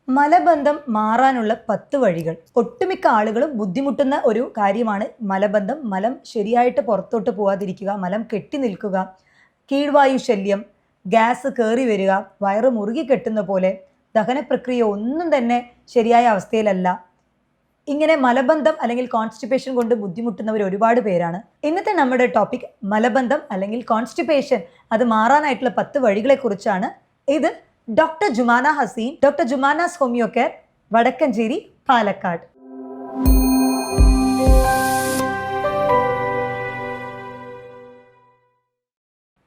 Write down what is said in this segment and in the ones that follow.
മലബന്ധം മാറാനുള്ള 10 വഴികൾ. ഒട്ടുമിക്ക ആളുകളും ബുദ്ധിമുട്ടുന്ന ഒരു കാര്യമാണ് മലബന്ധം. മലം ശരിയായിട്ട് പുറത്തോട്ട് പോകാതിരിക്കുക, മലം കെട്ടി നിൽക്കുക, കീഴ്വായു ശല്യം, ഗ്യാസ് കയറി വരിക, വയറ് മുറുകി കെട്ടുന്ന പോലെ, ദഹന പ്രക്രിയ ഒന്നും തന്നെ ശരിയായ അവസ്ഥയിലല്ല. ഇങ്ങനെ മലബന്ധം അല്ലെങ്കിൽ കോൺസ്റ്റിപ്പേഷൻ കൊണ്ട് ബുദ്ധിമുട്ടുന്നവർ ഒരുപാട് പേരാണ്. ഇന്നത്തെ നമ്മുടെ ടോപ്പിക് മലബന്ധം അല്ലെങ്കിൽ കോൺസ്റ്റിപ്പേഷൻ, അത് മാറാനായിട്ടുള്ള 10 വഴികളെ കുറിച്ചാണ്. ഇത് doctor Jumana Haseen, doctor Jumana's homeo care, Vadakkanchery, Palakkad.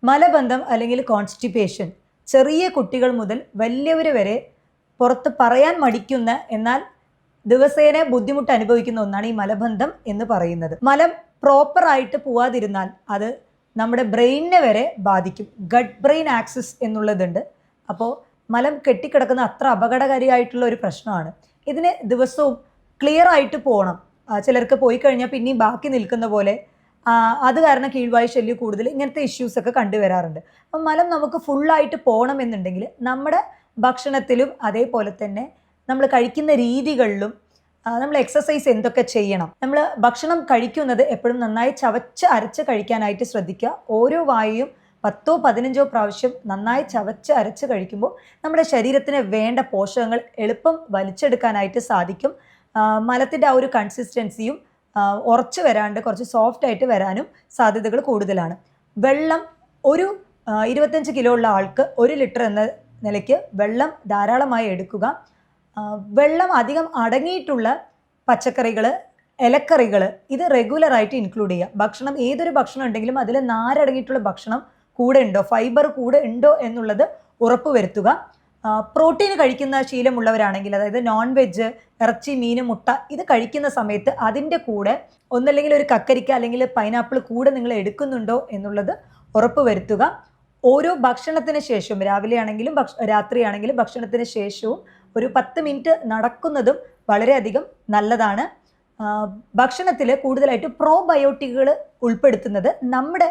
മലബന്ധം അല്ലെങ്കിൽ കോൺസ്റ്റിപ്പേഷൻ ചെറിയ കുട്ടികൾ മുതൽ വലിയവർ വരെ പുറത്ത് പറയാൻ മടിക്കുന്ന, എന്നാൽ ദിവസേന ബുദ്ധിമുട്ട് അനുഭവിക്കുന്ന ഒന്നാണ് ഈ മലബന്ധം എന്ന് പറയുന്നത്. മലം പ്രോപ്പറായിട്ട് പോവാതിരുന്നാൽ അത് നമ്മുടെ ബ്രെയിനിനെ വരെ ബാധിക്കും. ഗട്ട് ബ്രെയിൻ ആക്സിസ് എന്നുള്ളതുണ്ട്. അപ്പോൾ മലം കെട്ടിക്കിടക്കുന്ന അത്ര അപകടകാരിയായിട്ടുള്ള ഒരു പ്രശ്നമാണ്. ഇതിന് ദിവസവും ക്ലിയർ ആയിട്ട് പോകണം. ചിലർക്ക് പോയി കഴിഞ്ഞാൽ പിന്നെയും ബാക്കി നിൽക്കുന്ന പോലെ, അത് കാരണം കീഴ്വായു ശല്യം കൂടുതൽ, ഇങ്ങനത്തെ ഇഷ്യൂസൊക്കെ കണ്ടുവരാറുണ്ട്. അപ്പം മലം നമുക്ക് ഫുള്ളായിട്ട് പോകണം എന്നുണ്ടെങ്കിൽ നമ്മുടെ ഭക്ഷണത്തിലും അതേപോലെ തന്നെ നമ്മൾ കഴിക്കുന്ന രീതികളിലും നമ്മൾ എക്സസൈസ് എന്തൊക്കെ ചെയ്യണം. നമ്മൾ ഭക്ഷണം കഴിക്കുന്നത് എപ്പോഴും നന്നായി ചവച്ച് അരച്ച് കഴിക്കാനായിട്ട് ശ്രദ്ധിക്കുക. ഓരോ വായയും 10-15 പ്രാവശ്യം നന്നായി ചവച്ച് അരച്ച് കഴിക്കുമ്പോൾ നമ്മുടെ ശരീരത്തിന് വേണ്ട പോഷകങ്ങൾ എളുപ്പം വലിച്ചെടുക്കാനായിട്ട് സാധിക്കും. മലത്തിൻ്റെ ആ ഒരു കൺസിസ്റ്റൻസിയും ഉറച്ചു വരാണ്ട് കുറച്ച് സോഫ്റ്റ് ആയിട്ട് വരാനും സാധ്യതകൾ കൂടുതലാണ്. വെള്ളം ഒരു 25 കിലോ ഉള്ള ആൾക്ക് 1 ലിറ്റർ എന്ന നിലയ്ക്ക് വെള്ളം ധാരാളമായി എടുക്കുക. വെള്ളം അധികം അടങ്ങിയിട്ടുള്ള പച്ചക്കറികൾ, ഇലക്കറികൾ, ഇത് റെഗുലറായിട്ട് ഇൻക്ലൂഡ് ചെയ്യുക. ഭക്ഷണം, ഏതൊരു ഭക്ഷണം ഉണ്ടെങ്കിലും അതിൽ നാരടങ്ങിയിട്ടുള്ള ഭക്ഷണം കൂടെ ഉണ്ടോ, ഫൈബർ കൂടെ ഉണ്ടോ എന്നുള്ളത് ഉറപ്പ് വരുത്തുക. പ്രോട്ടീൻ കഴിക്കുന്ന ശീലമുള്ളവരാണെങ്കിൽ, അതായത് നോൺ വെജ്, ഇറച്ചി, മീൻ, മുട്ട ഇത് കഴിക്കുന്ന സമയത്ത് അതിൻ്റെ കൂടെ ഒന്നല്ലെങ്കിൽ ഒരു കക്കരിക്ക അല്ലെങ്കിൽ പൈനാപ്പിൾ കൂടെ നിങ്ങൾ എടുക്കുന്നുണ്ടോ എന്നുള്ളത് ഉറപ്പ് വരുത്തുക. ഓരോ ഭക്ഷണത്തിന് ശേഷവും, രാവിലെ ആണെങ്കിലും രാത്രിയാണെങ്കിലും ഭക്ഷണത്തിന് ശേഷവും ഒരു 10 മിനിറ്റ് നടക്കുന്നതും വളരെയധികം നല്ലതാണ്. ഭക്ഷണത്തിൽ കൂടുതലായിട്ട് പ്രോബയോട്ടിക്കുകൾ ഉൾപ്പെടുത്തുന്നത് നമ്മുടെ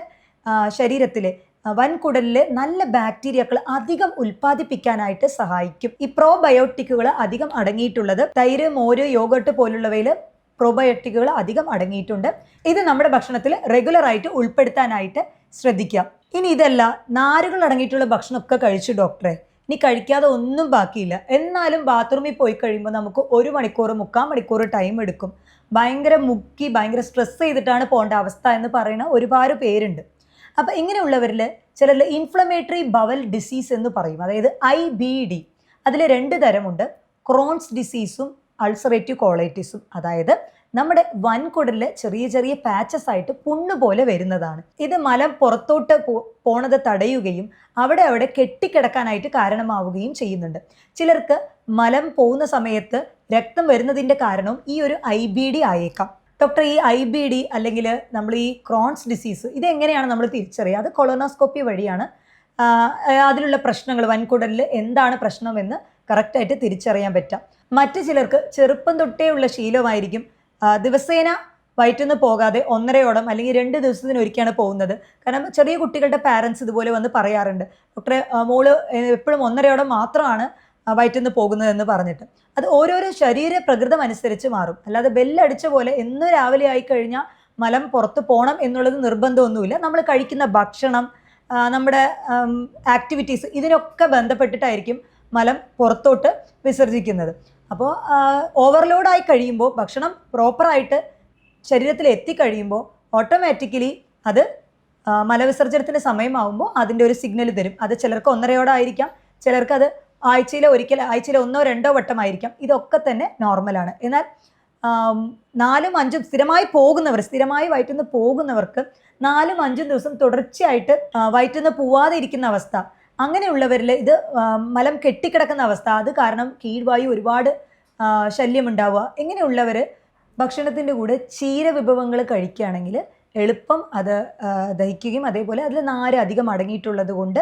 ശരീരത്തിലെ വൻകുടലിലെ നല്ല ബാക്ടീരിയകൾ അധികം ഉൽപ്പാദിപ്പിക്കാനായിട്ട് സഹായിക്കും. ഈ പ്രോബയോട്ടിക്കുകൾ അധികം അടങ്ങിയിട്ടുള്ളത് തൈര്, മോര്, യോഗട്ട് പോലുള്ളവയിൽ പ്രോബയോട്ടിക്കുകൾ അധികം അടങ്ങിയിട്ടുണ്ട്. ഇത് നമ്മുടെ ഭക്ഷണത്തിൽ റെഗുലറായിട്ട് ഉൾപ്പെടുത്താനായിട്ട് ശ്രദ്ധിക്കാം. ഇനി ഇതല്ല, നാരുകൾ അടങ്ങിയിട്ടുള്ള ഭക്ഷണമൊക്കെ കഴിച്ചു ഡോക്ടറെ, ഇനി കഴിക്കാതെ ഒന്നും ബാക്കിയില്ല, എന്നാലും ബാത്റൂമിൽ പോയി കഴിയുമ്പോൾ നമുക്ക് 1 മണിക്കൂർ 3/4 മണിക്കൂർ ടൈം എടുക്കും, ഭയങ്കര മുക്കി ഭയങ്കര സ്ട്രെസ് ചെയ്തിട്ടാണ് പോകേണ്ട അവസ്ഥ എന്ന് പറയുന്ന ഒരുപാട് പേരുണ്ട്. അപ്പോൾ ഇങ്ങനെയുള്ളവരിൽ ചിലരിൽ ഇൻഫ്ലമേറ്ററി ബവൽ ഡിസീസ് എന്ന് പറയും, അതായത് IBD. അതിൽ 2 തരമുണ്ട്, ക്രോൺസ് ഡിസീസും അൾസറേറ്റീവ് കോളൈറ്റിസും. അതായത് നമ്മുടെ വൻകുടലിൽ ചെറിയ ചെറിയ പാച്ചസ് ആയിട്ട് പുണ്ണുപോലെ വരുന്നതാണ്. ഇത് മലം പുറത്തോട്ട് പോണത് തടയുകയും അവിടെ കെട്ടിക്കിടക്കാനായിട്ട് കാരണമാവുകയും ചെയ്യുന്നുണ്ട്. ചിലർക്ക് മലം പോകുന്ന സമയത്ത് രക്തം വരുന്നതിൻ്റെ കാരണവും ഈ ഒരു IBD ആയേക്കാം. ഡോക്ടർ, ഈ IBD അല്ലെങ്കിൽ നമ്മൾ ഈ ക്രോൺസ് ഡിസീസ് ഇതെങ്ങനെയാണ് നമ്മൾ തിരിച്ചറിയുക? അത് കൊളോണോസ്കോപ്പി വഴിയാണ് അതിലുള്ള പ്രശ്നങ്ങൾ, വൻകുടലിൽ എന്താണ് പ്രശ്നമെന്ന് കറക്റ്റായിട്ട് തിരിച്ചറിയാൻ പറ്റാം. മറ്റു ചിലർക്ക് ചെറുപ്പം തൊട്ടേ ഉള്ള ശീലമായിരിക്കും ദിവസേന വയറ്റിന്ന് പോകാതെ 1.5 അല്ലെങ്കിൽ 2 ദിവസത്തിന് ഒരിക്കലാണ് പോകുന്നത്. കാരണം ചെറിയ കുട്ടികളുടെ പാരൻസ് ഇതുപോലെ വന്ന് പറയാറുണ്ട്, ഡോക്ടറെ മോള് എപ്പോഴും 1.5 മാത്രമാണ് വയറ്റിന്ന് പോകുന്നതെന്ന് പറഞ്ഞിട്ട്. അത് ഓരോരോ ശരീര പ്രകൃതം അനുസരിച്ച് മാറും. അല്ലാതെ ബെല്ലടിച്ച പോലെ എന്നും രാവിലെ ആയിക്കഴിഞ്ഞാൽ മലം പുറത്ത് പോകണം എന്നുള്ളത് നിർബന്ധമൊന്നുമില്ല. നമ്മൾ കഴിക്കുന്ന ഭക്ഷണം, നമ്മുടെ ആക്ടിവിറ്റീസ് ഇതിനൊക്കെ ബന്ധപ്പെട്ടിട്ടായിരിക്കും മലം പുറത്തോട്ട് വിസർജിക്കുന്നത്. അപ്പോൾ ഓവർലോഡായി കഴിയുമ്പോൾ, ഭക്ഷണം പ്രോപ്പറായിട്ട് ശരീരത്തിൽ എത്തിക്കഴിയുമ്പോൾ ഓട്ടോമാറ്റിക്കലി അത് മലവിസർജനത്തിൻ്റെ സമയമാകുമ്പോൾ അതിൻ്റെ ഒരു സിഗ്നൽ തരും. അത് ചിലർക്ക് 1.5 ആയിരിക്കാം, ചിലർക്ക് അത് ആഴ്ചയിൽ 1-2 വട്ടമായിരിക്കാം. ഇതൊക്കെ തന്നെ നോർമലാണ്. എന്നാൽ 4-5 സ്ഥിരമായി വയറ്റിന്ന് പോകുന്നവർക്ക് 4-5 ദിവസം തുടർച്ചയായിട്ട് വയറ്റിന്ന് പോവാതെ ഇരിക്കുന്ന അവസ്ഥ, അങ്ങനെയുള്ളവരിൽ ഇത് മലം കെട്ടിക്കിടക്കുന്ന അവസ്ഥ, അത് കാരണം കീഴ്വായു ഒരുപാട് ശല്യമുണ്ടാവുക. ഇങ്ങനെയുള്ളവർ ഭക്ഷണത്തിൻ്റെ കൂടെ ചീര വിഭവങ്ങൾ കഴിക്കുകയാണെങ്കിൽ എളുപ്പം അത് ദഹിക്കുകയും അതേപോലെ അതിൽ നാര് അധികം അടങ്ങിയിട്ടുള്ളത് കൊണ്ട്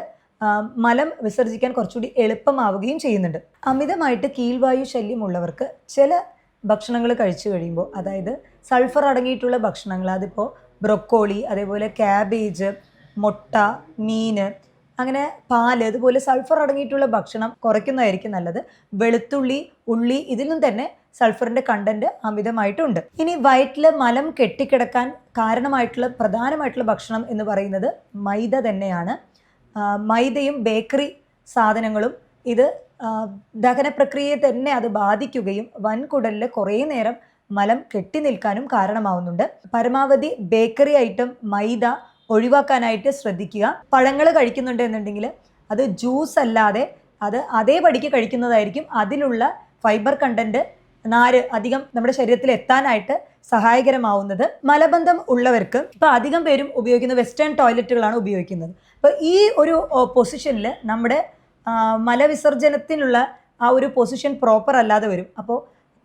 മലം വിസർജിക്കാൻ കുറച്ചുകൂടി എളുപ്പമാവുകയും ചെയ്യുന്നുണ്ട്. അമിതമായിട്ട് കീഴ്വായു ശല്യമുള്ളവർക്ക് ചില ഭക്ഷണങ്ങൾ കഴിച്ചു കഴിയുമ്പോൾ, അതായത് സൾഫർ അടങ്ങിയിട്ടുള്ള ഭക്ഷണങ്ങൾ, അതിപ്പോൾ ബ്രൊക്കോളി, അതേപോലെ ക്യാബേജ്, മുട്ട, മീൻ, അങ്ങനെ പാല്, അതുപോലെ സൾഫർ അടങ്ങിയിട്ടുള്ള ഭക്ഷണം കുറയ്ക്കുന്നതായിരിക്കും നല്ലത്. വെളുത്തുള്ളി, ഉള്ളി, ഇതിലും തന്നെ സൾഫറിൻ്റെ കണ്ടന്റ് അമിതമായിട്ടുണ്ട്. ഇനി വയറ്റിൽ മലം കെട്ടിക്കിടക്കാൻ കാരണമായിട്ടുള്ള പ്രധാനമായിട്ടുള്ള ഭക്ഷണം എന്ന് പറയുന്നത് മൈദ തന്നെയാണ്. മൈദയും ബേക്കറി സാധനങ്ങളും ഇത് ദഹന പ്രക്രിയയെ തന്നെ അത് ബാധിക്കുകയും വൻകുടലിൽ കുറേ നേരം മലം കെട്ടി നിൽക്കാനും കാരണമാവുന്നുണ്ട്. പരമാവധി ബേക്കറി ഐറ്റം, മൈദ ഒഴിവാക്കാനായിട്ട് ശ്രദ്ധിക്കുക. പഴങ്ങൾ കഴിക്കുന്നുണ്ട് എന്നുണ്ടെങ്കിൽ അത് ജ്യൂസ് അല്ലാതെ അത് അതേപടിക്ക് കഴിക്കുന്നതായിരിക്കും അതിലുള്ള ഫൈബർ കണ്ടന്റ്, നാര് അധികം നമ്മുടെ ശരീരത്തിൽ എത്താനായിട്ട് സഹായകരമാവുന്നത്. മലബന്ധം ഉള്ളവർക്ക് ഇപ്പോൾ അധികം പേരും ഉപയോഗിക്കുന്ന വെസ്റ്റേൺ ടോയ്ലറ്റുകളാണ് ഉപയോഗിക്കുന്നത്. അപ്പോൾ ഈ ഒരു പൊസിഷനിൽ നമ്മുടെ മലവിസർജനത്തിനുള്ള ആ ഒരു പൊസിഷൻ പ്രോപ്പർ അല്ലാതെ വരും. അപ്പോൾ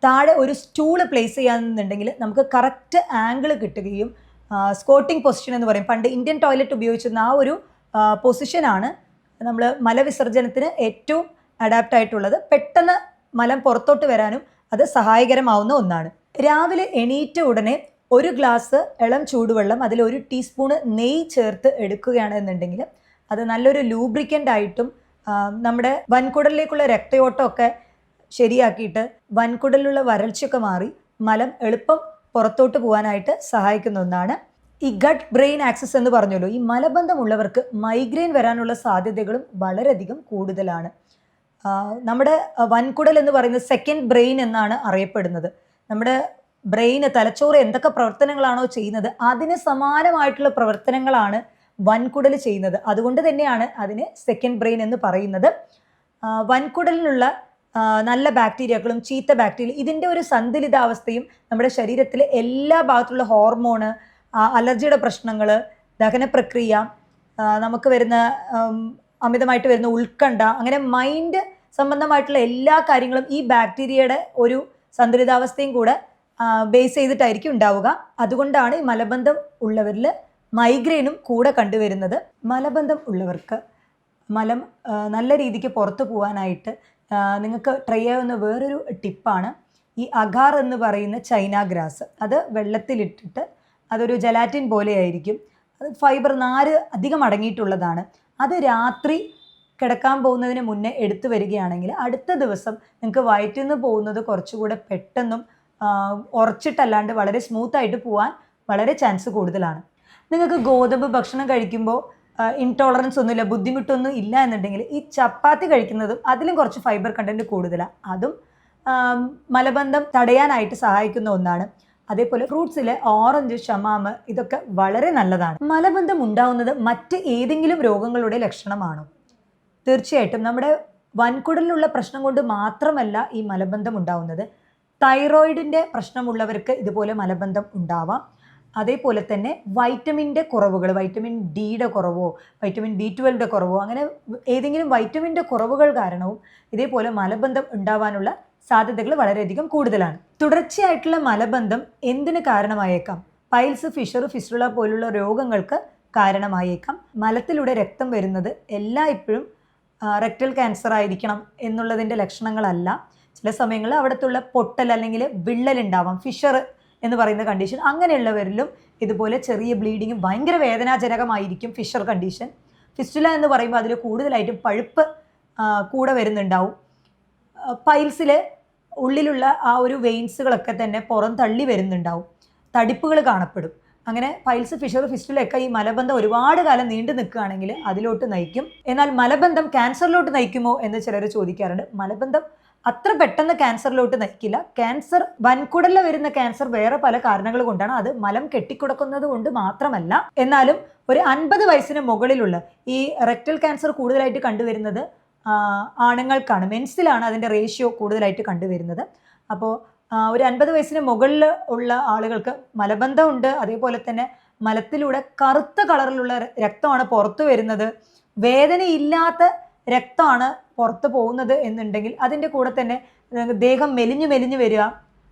താഴെ ഒരു സ്റ്റൂള് പ്ലേസ് ചെയ്യാന്നുണ്ടെങ്കിൽ നമുക്ക് കറക്റ്റ് ആംഗിൾ കിട്ടുകയും സ്കോട്ടിംഗ് പൊസിഷൻ എന്ന് പറയും. പണ്ട് ഇന്ത്യൻ ടോയ്ലറ്റ് ഉപയോഗിച്ചിരുന്ന ആ ഒരു പൊസിഷനാണ് നമ്മൾ മലവിസർജനത്തിന് ഏറ്റവും അഡാപ്റ്റ് ആയിട്ടുള്ളത്. പെട്ടെന്ന് മലം പുറത്തോട്ട് വരാനും അത് സഹായകരമാവുന്ന ഒന്നാണ്. രാവിലെ എണീറ്റ ഉടനെ ഒരു ഗ്ലാസ് ഇളം ചൂടുവെള്ളം, അതിൽ 1 ടീസ്പൂണ് നെയ്യ് ചേർത്ത് എടുക്കുകയാണെന്നുണ്ടെങ്കിൽ അത് നല്ലൊരു ലൂബ്രിക്കൻ്റ് ആയിട്ടും നമ്മുടെ വൻകുടലിലേക്കുള്ള രക്തയോട്ടമൊക്കെ ശരിയാക്കിയിട്ട് വൻകുടലിലുള്ള വരൾച്ചയൊക്കെ മാറി മലം എളുപ്പം പുറത്തോട്ട് പോകാനായിട്ട് സഹായിക്കുന്ന ഒന്നാണ്. ഈ ഗട്ട് ബ്രെയിൻ ആക്സസ് എന്ന് പറഞ്ഞല്ലോ, ഈ മലബന്ധമുള്ളവർക്ക് മൈഗ്രെയിൻ വരാനുള്ള സാധ്യതകളും വളരെയധികം കൂടുതലാണ്. നമ്മുടെ വൻകുടൽ എന്ന് പറയുന്നത് സെക്കൻഡ് ബ്രെയിൻ എന്നാണ് അറിയപ്പെടുന്നത്. നമ്മുടെ ബ്രെയിന്, തലച്ചോറ് എന്തൊക്കെ പ്രവർത്തനങ്ങളാണോ ചെയ്യുന്നത് അതിന് സമാനമായിട്ടുള്ള പ്രവർത്തനങ്ങളാണ് വൻകുടൽ ചെയ്യുന്നത്. അതുകൊണ്ട് തന്നെയാണ് അതിന് സെക്കൻഡ് ബ്രെയിൻ എന്ന് പറയുന്നത്. വൻകുടലിനുള്ള നല്ല ബാക്ടീരിയകളും ചീത്ത ബാക്ടീരിയ, ഇതിൻ്റെ ഒരു സന്തുലിതാവസ്ഥയും നമ്മുടെ ശരീരത്തിലെ എല്ലാ ഭാഗത്തുള്ള ഹോർമോണ്, അലർജിയുടെ പ്രശ്നങ്ങൾ, ദഹന പ്രക്രിയ, നമുക്ക് വരുന്ന അമിതമായിട്ട് വരുന്ന ഉത്കണ്ഠ, അങ്ങനെ മൈൻഡ് സംബന്ധമായിട്ടുള്ള എല്ലാ കാര്യങ്ങളും ഈ ബാക്ടീരിയയുടെ ഒരു സന്തുലിതാവസ്ഥയും കൂടെ ബേസ് ചെയ്തിട്ടായിരിക്കും ഉണ്ടാവുക. അതുകൊണ്ടാണ് ഈ മലബന്ധം ഉള്ളവരിൽ മൈഗ്രെയിനും കൂടെ കണ്ടുവരുന്നത്. മലബന്ധം ഉള്ളവർക്ക് മലം നല്ല രീതിക്ക് പുറത്തു പോകാനായിട്ട് നിങ്ങൾക്ക് ട്രൈ ചെയ്യാവുന്ന വേറൊരു ടിപ്പാണ് ഈ അഗാർ എന്ന് പറയുന്ന ചൈന ഗ്രാസ്. അത് വെള്ളത്തിലിട്ടിട്ട് അതൊരു ജലാറ്റിൻ പോലെ ആയിരിക്കും. അത് ഫൈബർ, നാര് അധികം അടങ്ങിയിട്ടുള്ളതാണ്. അത് രാത്രി കിടക്കാൻ പോകുന്നതിന് മുന്നേ എടുത്തു വരികയാണെങ്കിൽ അടുത്ത ദിവസം നിങ്ങൾക്ക് വയറ്റിൽ നിന്ന് പോകുന്നത് കുറച്ചുകൂടെ പെട്ടെന്നും ഉറച്ചിട്ടല്ലാണ്ട് വളരെ സ്മൂത്തായിട്ട് പോകാൻ വളരെ ചാൻസ് കൂടുതലാണ്. നിങ്ങൾക്ക് ഗോതമ്പ് ഭക്ഷണം കഴിക്കുമ്പോൾ ഇൻടോളറൻസ് ഒന്നുമില്ല, ബുദ്ധിമുട്ടൊന്നും ഇല്ല എന്നുണ്ടെങ്കിൽ ഈ ചപ്പാത്തി കഴിക്കുന്നതും അതിലും കുറച്ച് ഫൈബർ കണ്ടൻറ്റ് കൂടുതലാണ്. അതും മലബന്ധം തടയാനായിട്ട് സഹായിക്കുന്ന ഒന്നാണ്. അതേപോലെ ഫ്രൂട്ട്സിലെ ഓറഞ്ച്, ഷമാമ് ഇതൊക്കെ വളരെ നല്ലതാണ്. മലബന്ധം ഉണ്ടാവുന്നത് മറ്റ് ഏതെങ്കിലും രോഗങ്ങളുടെ ലക്ഷണമാണോ? തീർച്ചയായിട്ടും നമ്മുടെ വൻകുടലിലുള്ള പ്രശ്നം കൊണ്ട് മാത്രമല്ല ഈ മലബന്ധം ഉണ്ടാവുന്നത്. തൈറോയിഡിൻ്റെ പ്രശ്നമുള്ളവർക്ക് ഇതുപോലെ മലബന്ധം ഉണ്ടാവാം. അതേപോലെ തന്നെ വൈറ്റമിൻ്റെ കുറവുകൾ, വൈറ്റമിൻ ഡിയുടെ കുറവോ വൈറ്റമിൻ B12 കുറവോ, അങ്ങനെ ഏതെങ്കിലും വൈറ്റമിൻ്റെ കുറവുകൾ കാരണവും ഇതേപോലെ മലബന്ധം ഉണ്ടാവാനുള്ള സാധ്യതകൾ വളരെയധികം കൂടുതലാണ്. തുടർച്ചയായിട്ടുള്ള മലബന്ധം എന്തിന് കാരണമായേക്കാം? പൈൽസ്, ഫിഷർ, ഫിസ്റ്റുല പോലുള്ള രോഗങ്ങൾക്ക് കാരണമായേക്കാം. മലത്തിലൂടെ രക്തം വരുന്നത് എല്ലായ്പ്പോഴും റെക്ടൽ ക്യാൻസർ ആയിരിക്കണം എന്നുള്ളതിൻ്റെ ലക്ഷണങ്ങളല്ല. ചില സമയങ്ങളിൽ അവിടത്തുള്ള പൊട്ടൽ അല്ലെങ്കിൽ വിള്ളലുണ്ടാവാം, ഫിഷർ എന്ന് പറയുന്ന കണ്ടീഷൻ. അങ്ങനെയുള്ളവരിലും ഇതുപോലെ ചെറിയ ബ്ലീഡിങ്ങും ഭയങ്കര വേദനാജനകമായിരിക്കും ഫിഷർ കണ്ടീഷൻ. ഫിസ്റ്റുല എന്ന് പറയുമ്പോൾ അതിൽ കൂടുതലായിട്ടും പഴുപ്പ് കൂടെ വരുന്നുണ്ടാവും. പൈൽസിൽ ഉള്ളിലുള്ള ആ ഒരു വെയിൻസുകളൊക്കെ തന്നെ പുറം തള്ളി വരുന്നുണ്ടാവും, തടിപ്പുകൾ കാണപ്പെടും. അങ്ങനെ പൈൽസ്, ഫിഷർ, ഫിസ്റ്റുലൊക്കെ ഈ മലബന്ധം ഒരുപാട് കാലം നീണ്ടു നിൽക്കുകയാണെങ്കിൽ അതിലോട്ട് നയിക്കും. എന്നാൽ മലബന്ധം ക്യാൻസറിലോട്ട് നയിക്കുമോ എന്ന് ചിലർ ചോദിക്കാറുണ്ട്. മലബന്ധം അത്ര പെട്ടെന്ന് ക്യാൻസറിലോട്ട് നയിക്കില്ല. ക്യാൻസർ, വൻകുടലിൽ വരുന്ന ക്യാൻസർ വേറെ പല കാരണങ്ങൾ കൊണ്ടാണ്, അത് മലം കെട്ടിക്കിടക്കുന്നത് കൊണ്ട് മാത്രമല്ല. എന്നാലും ഒരു 50 വയസ്സിന് മുകളിലുള്ള ഈ റെക്ടൽ ക്യാൻസർ കൂടുതലായിട്ട് കണ്ടുവരുന്നത് ആണുങ്ങൾക്കാണ്, മെൻസിലാണ് അതിൻ്റെ റേഷ്യോ കൂടുതലായിട്ട് കണ്ടുവരുന്നത്. അപ്പോൾ ഒരു 50 വയസ്സിന് മുകളിൽ ഉള്ള ആളുകൾക്ക് മലബന്ധമുണ്ട്. അതേപോലെ തന്നെ മലത്തിലൂടെ കറുത്ത കളറിലുള്ള രക്തമാണ് പുറത്തു വരുന്നത്, വേദനയില്ലാത്ത രക്തമാണ് പുറത്ത് പോകുന്നത് എന്നുണ്ടെങ്കിൽ, അതിൻ്റെ കൂടെ തന്നെ ദേഹം മെലിഞ്ഞു വരിക,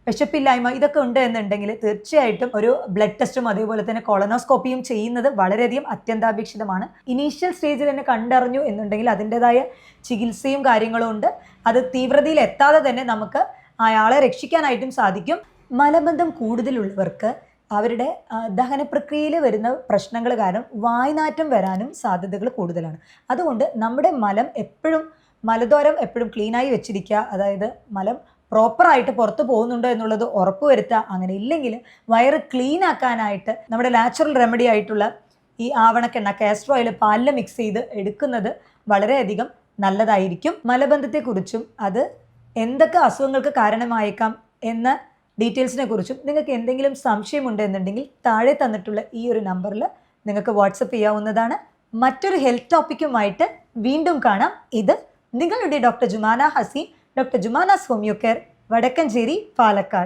വിശപ്പില്ലായ്മ, ഇതൊക്കെ ഉണ്ട് എന്നുണ്ടെങ്കിൽ തീർച്ചയായിട്ടും ഒരു ബ്ലഡ് ടെസ്റ്റും അതേപോലെ തന്നെ കൊളനോസ്കോപ്പിയും ചെയ്യുന്നത് വളരെയധികം അത്യന്താപേക്ഷിതമാണ്. ഇനീഷ്യൽ സ്റ്റേജിൽ തന്നെ കണ്ടറിഞ്ഞു എന്നുണ്ടെങ്കിൽ അതിൻ്റെതായ ചികിത്സയും കാര്യങ്ങളും ഉണ്ട്. അത് തീവ്രതയിൽ എത്താതെ തന്നെ നമുക്ക് അയാളെ രക്ഷിക്കാനായിട്ടും സാധിക്കും. മലബന്ധം കൂടുതലുള്ളവർക്ക് അവരുടെ ദഹന പ്രക്രിയയിൽ വരുന്ന പ്രശ്നങ്ങൾ കാരണം വായ്നാറ്റം വരാനും സാധ്യതകൾ കൂടുതലാണ്. അതുകൊണ്ട് നമ്മുടെ മലദ്വാരം എപ്പോഴും ക്ലീനായി വെച്ചിരിക്കുക. അതായത് മലം പ്രോപ്പറായിട്ട് പുറത്ത് പോകുന്നുണ്ടോ എന്നുള്ളത് ഉറപ്പുവരുത്തുക. അങ്ങനെ ഇല്ലെങ്കിൽ വയറ് ക്ലീൻ ആക്കാനായിട്ട് നമ്മുടെ നാച്ചുറൽ റെമഡി ആയിട്ടുള്ള ഈ ആവണക്കെണ്ണ, കാസ്റ്റർ ഓയിൽ പാലിൽ മിക്സ് ചെയ്ത് എടുക്കുന്നത് വളരെയധികം നല്ലതായിരിക്കും. മലബന്ധത്തെക്കുറിച്ചും അത് എന്തൊക്കെ അസുഖങ്ങൾക്ക് കാരണമായേക്കാം എന്ന ഡീറ്റെയിൽസിനെ കുറിച്ചും നിങ്ങൾക്ക് എന്തെങ്കിലും സംശയമുണ്ട് എന്നുണ്ടെങ്കിൽ താഴെ തന്നിട്ടുള്ള ഈ ഒരു നമ്പറിൽ നിങ്ങൾക്ക് വാട്സപ്പ് ചെയ്യാവുന്നതാണ്. മറ്റൊരു ഹെൽത്ത് ടോപ്പിക്കുമായിട്ട് വീണ്ടും കാണാം. ഇത് നിങ്ങളുടെ doctor Jumana Haseen, doctor Jumana's homeo care, Vadakkanchery, Palakkad.